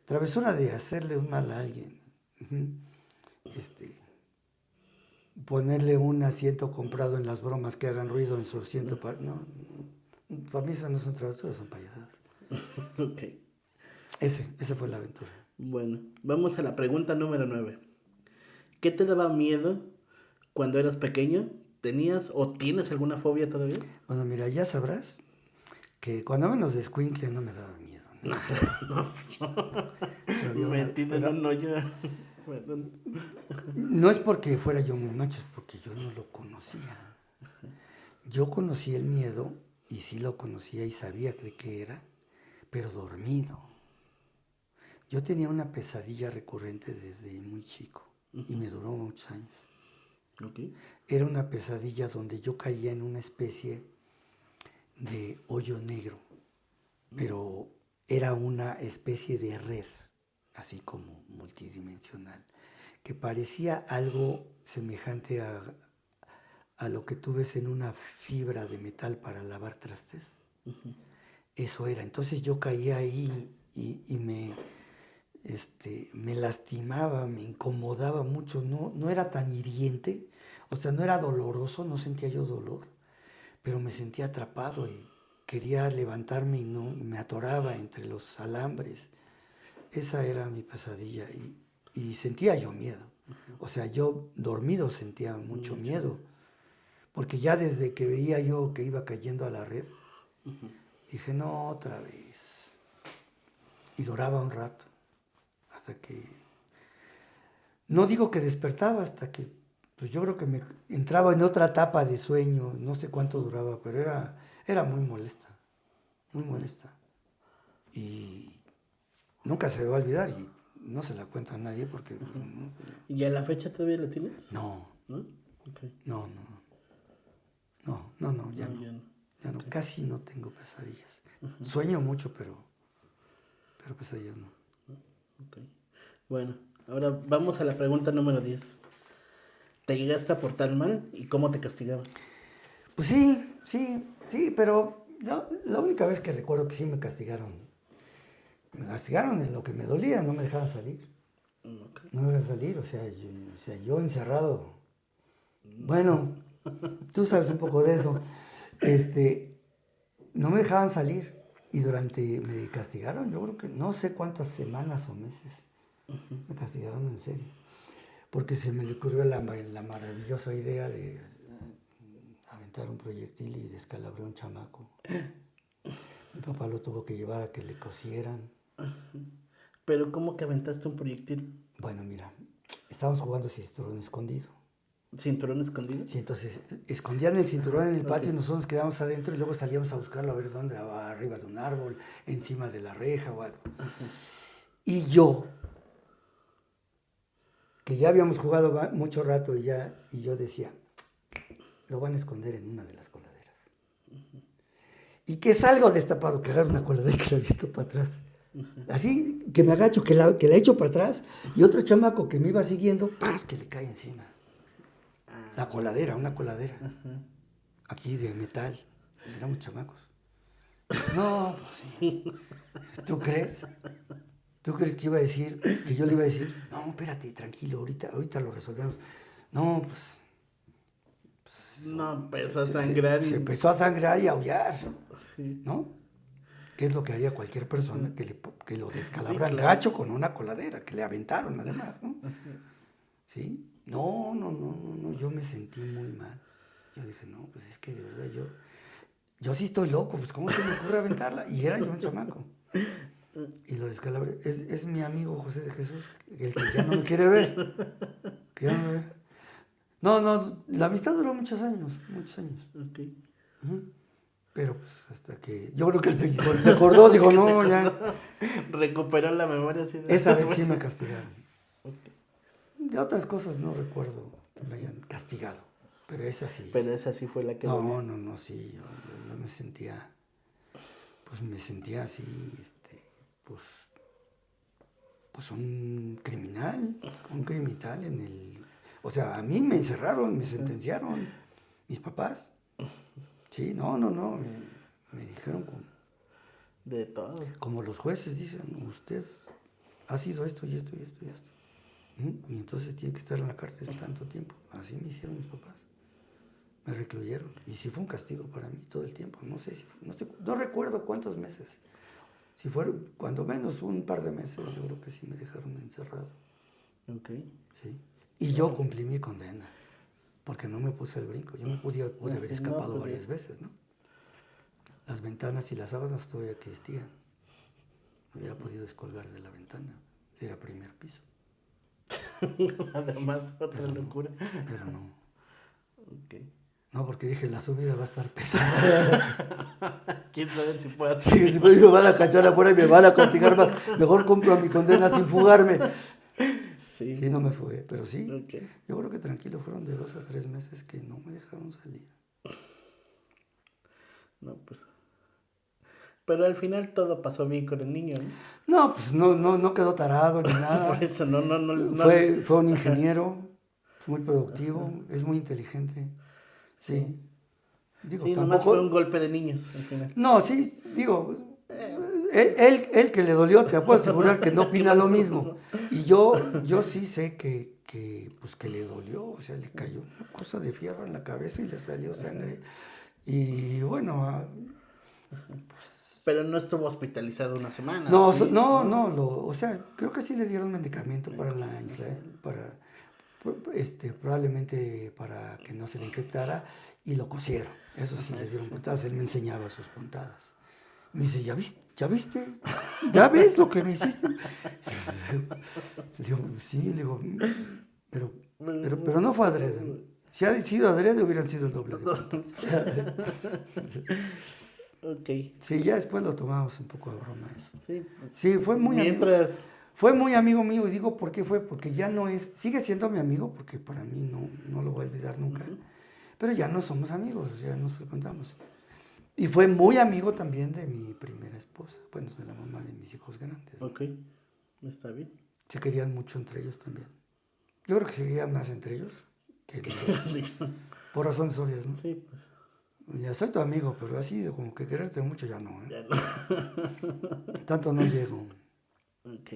Travesura de hacerle un mal a alguien. Ponerle un asiento comprado en las bromas que hagan ruido en su asiento. No, para mí esas no son travesuras, son payasadas. Ok. Esa fue la aventura. Bueno, vamos a la pregunta número 9. ¿Qué te daba miedo cuando eras pequeño? ¿Tenías o tienes alguna fobia todavía? Bueno, mira, ya sabrás que cuando menos de escuincle no me daba miedo. No. Metido en un hoyo. No es porque fuera yo muy macho, es porque yo no lo conocía. Yo conocí el miedo, y sí lo conocía y sabía de qué era, pero dormido. Yo tenía una pesadilla recurrente desde muy chico, y me duró muchos años. Okay. Era una pesadilla donde yo caía en una especie de hoyo negro, pero era una especie de red, así como multidimensional, que parecía algo semejante a lo que tú ves en una fibra de metal para lavar trastes. Eso era. Entonces yo caía ahí y me lastimaba, me incomodaba mucho. No era tan hiriente, o sea, no era doloroso, no sentía yo dolor, pero me sentía atrapado y quería levantarme y no, me atoraba entre los alambres. Esa era mi pesadilla y sentía yo miedo. O sea, yo dormido sentía mucho miedo, porque ya desde que veía yo que iba cayendo a la red, dije, no, otra vez. Y duraba un rato, hasta que no digo que despertaba hasta que, pues yo creo que me entraba en otra etapa de sueño, no sé cuánto duraba, pero era muy molesta, muy molesta. Y nunca se me va a olvidar y no se la cuento a nadie porque... ¿Y a la fecha todavía la tienes? No, ¿No? Ok. no, ya no. Ya no. Ya no, Ok. casi no tengo pesadillas. Sueño mucho, pero pesadillas no. Ok. Bueno, ahora vamos a la pregunta número 10. ¿Te llegaste a portar mal y cómo te castigaban? Pues sí, pero la única vez que recuerdo que sí me castigaron en lo que me dolía, no me dejaban salir. Ok. No me dejaban salir, o sea, yo encerrado. Bueno, tú sabes un poco de eso. No me dejaban salir y me castigaron, yo creo que no sé cuántas semanas o meses. Me castigaron en serio. Porque se me le ocurrió la maravillosa idea de aventar un proyectil y descalabré a un chamaco. Mi papá lo tuvo que llevar a que le cosieran. ¿Pero cómo que aventaste un proyectil? Bueno, mira, estábamos jugando cinturón escondido. ¿Cinturón escondido? Sí, entonces escondían el cinturón en el patio Ok. y nosotros nos quedábamos adentro y luego salíamos a buscarlo a ver dónde, arriba de un árbol, encima de la reja o algo. Y yo, que ya habíamos jugado mucho rato y yo decía, lo van a esconder en una de las coladeras. Y que salgo destapado, que agarro una coladera y que la aviento para atrás. Así que me agacho, que la echo para atrás y otro chamaco que me iba siguiendo, ¡paz!, que le cae encima. La coladera, una coladera. Aquí de metal. Éramos chamacos. No, pues sí. ¿Tú crees? ¿Tú crees que iba a decir, que yo le iba a decir, no, espérate, tranquilo, ahorita lo resolvemos? No, pues No, empezó a sangrar se y... empezó a sangrar y a aullar, Sí. ¿no? ¿Qué es lo que haría cualquier persona que lo descalabran Sí, claro. gacho con una coladera, que le aventaron además, ¿no? ¿Sí? No, yo me sentí muy mal. Yo dije, no, pues es que de verdad yo sí estoy loco, pues ¿cómo se me ocurre aventarla? Y era yo un chamaco. Y lo descalabré. Es mi amigo José de Jesús, el que ya no me quiere ver. Que ya no me ve. No, la amistad duró muchos años. Ok. Pero pues hasta que, yo creo que hasta que cuando se acordó, dijo, no, ya. Recuperó la memoria así de... Esa vez sí me castigaron. Ok. De otras cosas no recuerdo que me hayan castigado, pero esa sí. Pero esa sí fue la que... No, sí, yo me sentía así, pues un criminal o sea, a mí me encerraron, me sentenciaron mis papás. Sí, no, me dijeron De todo. como los jueces dicen, usted ha sido esto y esto y esto y esto. Y entonces tiene que estar en la cárcel tanto tiempo. Así me hicieron mis papás. Me recluyeron. Y sí fue un castigo para mí todo el tiempo. No recuerdo cuántos meses. Si fueron, cuando menos un par de meses, yo creo que sí me dejaron encerrado. Ok. ¿Sí? Y yo cumplí mi condena. Porque no me puse el brinco. Yo me pude haber escapado pues varias veces, ¿no? Las ventanas y las sábanas todavía existían. Me hubiera podido descolgar de la ventana. Era primer piso. Además, otra locura. Pero no. Ok. No, porque dije, la subida va a estar pesada. ¿Quién sabe si pueda? Sí, si me van a cachar afuera y me van a castigar más. Mejor cumplo mi condena sin fugarme. Sí. Sí, no me fugué, pero sí. Ok. Yo creo que tranquilo fueron de 2 a 3 meses que no me dejaron salir. No, pues... Pero al final todo pasó bien con el niño, ¿no? No, pues no quedó tarado ni nada. Por eso no. Fue un ingeniero, fue muy productivo, es muy inteligente. Sí. Digo, Sí, nomás fue un golpe de niños al final. No, sí, digo, él que le dolió, te puedo asegurar que no opina lo mismo. Y yo sí sé que le dolió, o sea, le cayó una cosa de fierro en la cabeza y le salió sangre. Y bueno, Pero no estuvo hospitalizado una semana. no, ¿sí? o sea, creo que sí le dieron medicamento para probablemente para que no se le infectara y lo cosieron. Eso sí, le dieron puntadas, él me enseñaba sus puntadas. Me dice, ¿ya viste? ¿Ya viste? ¿Ya ves lo que me hiciste? Le digo, sí, le digo, pero no fue adrede. Si ha sido adrede, hubieran sido el doble de puntos. Ok. Sí, ya después lo tomamos un poco de broma eso. Sí, pues, Sí, fue muy amigo. mientras... Fue muy amigo mío, y digo, ¿por qué fue? Porque ya no es, sigue siendo mi amigo, porque para mí no lo voy a olvidar nunca, pero ya no somos amigos, ya nos frecuentamos. Y fue muy amigo también de mi primera esposa, bueno, de la mamá de mis hijos grandes. Ok, está bien. Se querían mucho entre ellos también. Yo creo que se querían más entre ellos que nosotros, por razones obvias, ¿no? Sí, pues. Ya soy tu amigo, pero así de como que quererte mucho ya no, ¿eh? Ya no. Tanto no llego. Ok.